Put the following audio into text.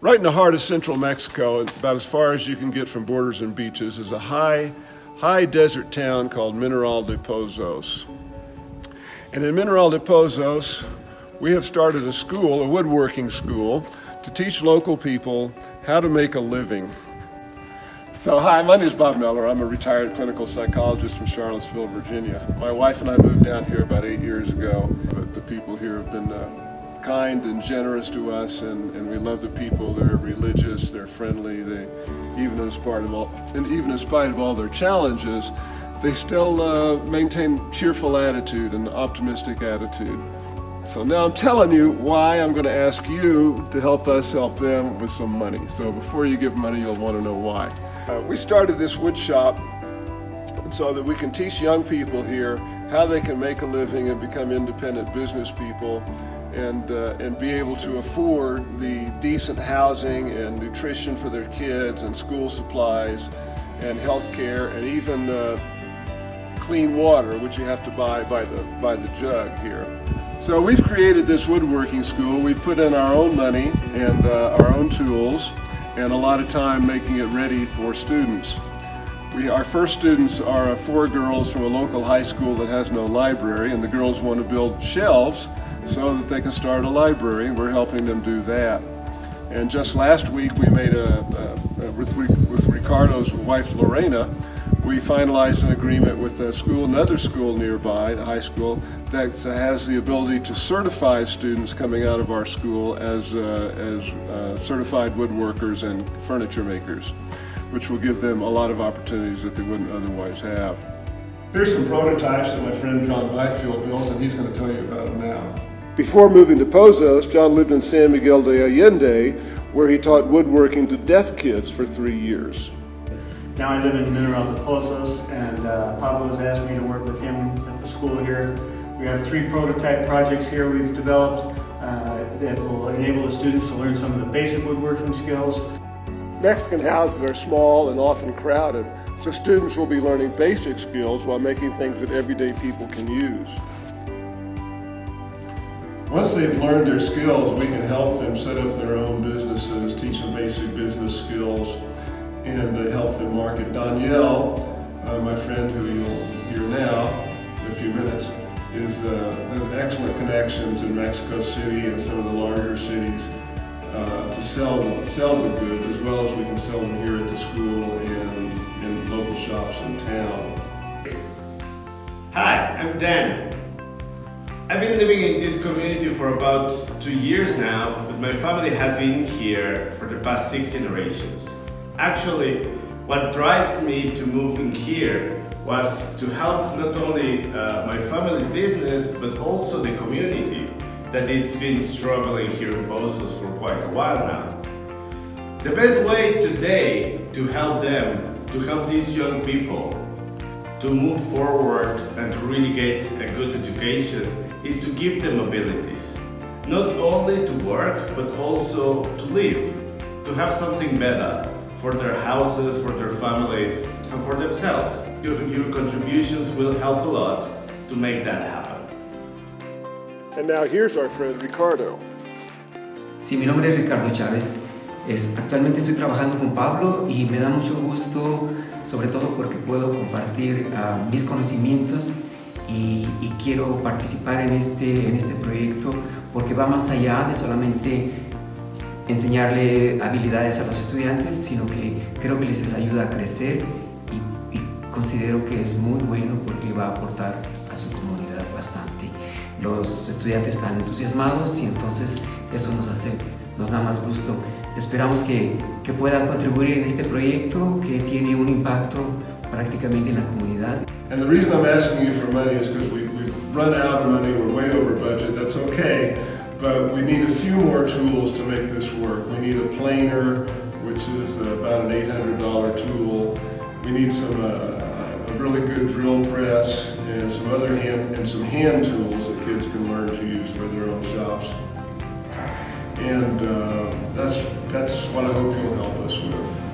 Right in the heart of central Mexico, about as far as you can get from borders and beaches, is a high desert town called Mineral de Pozos. And in Mineral de Pozos, we have started a school, a woodworking school, to teach local people how to make a living. So hi, my name is Bob Miller. I'm a retired clinical psychologist from Charlottesville, Virginia. My wife and I moved down here about 8 years ago. But the people here have been kind and generous to us, and we love the people. They're religious, they're friendly. Even in spite of all their challenges, they still maintain cheerful attitude and optimistic attitude. So now I'm telling you why I'm going to ask you to help us help them with some money. So before you give money, you'll want to know why. We started this wood shop so that we can teach young people here how they can make a living and become independent business people and be able to afford the decent housing and nutrition for their kids and school supplies and health care and even clean water, which you have to buy by the jug here. So we've created this woodworking school. We've put in our own money and our own tools and a lot of time making it ready for students. Our first students are 4 girls from a local high school that has no library, and the girls want to build shelves so that they can start a library. We're helping them do that. And just last week we made with Ricardo's wife Lorena, we finalized an agreement with another school nearby, a high school, that has the ability to certify students coming out of our school as certified woodworkers and furniture makers, which will give them a lot of opportunities that they wouldn't otherwise have. Here's some prototypes that my friend John Byfield built, and he's going to tell you about them now. Before moving to Pozos, John lived in San Miguel de Allende, where he taught woodworking to deaf kids for 3 years. Now I live in Mineral de Pozos, and Pablo has asked me to work with him at the school here. We have 3 prototype projects here we've developed that will enable the students to learn some of the basic woodworking skills. Mexican houses are small and often crowded, so students will be learning basic skills while making things that everyday people can use. Once they've learned their skills, we can help them set up their own businesses, teach them basic business skills, and help them market. Danielle, my friend who you'll hear now in a few minutes, has an excellent connection to Mexico City and some of the larger cities to sell the goods, as well as we can sell them here at the school and in local shops in town. Hi, I'm Dan. I've been living in this community for about 2 years now, but my family has been here for the past 6 generations. Actually, what drives me to move in here was to help not only my family's business, but also the community that it's been struggling here in Pozos for quite a while now. The best way today to help them, to help these young people to move forward and to really get a good education is to give them abilities. Not only to work, but also to live, to have something better for their houses, for their families, and for themselves. Your contributions will help a lot to make that happen. And now here's our friend Ricardo. Sí, mi nombre es Ricardo Chávez. Actualmente estoy trabajando con Pablo y me da mucho gusto, sobre todo porque puedo compartir mis conocimientos y quiero participar en este proyecto porque va más allá de solamente enseñarle habilidades a los estudiantes, sino que creo que les ayuda a crecer y considero que es muy bueno porque va a aportar a su comunidad bastante. Los estudiantes están entusiasmados y entonces eso nos da más gusto. Esperamos que puedan contribuir en este proyecto que tiene un impacto prácticamente en la comunidad. And the reason I'm asking you for money is because we've run out of money, we're way over budget, that's okay, but we need a few more tools to make this work. We need a planer, which is about an $800 tool. We need a really good drill press and some hand tools that kids can learn to use for their own shops. And that's what I hope you'll help us with.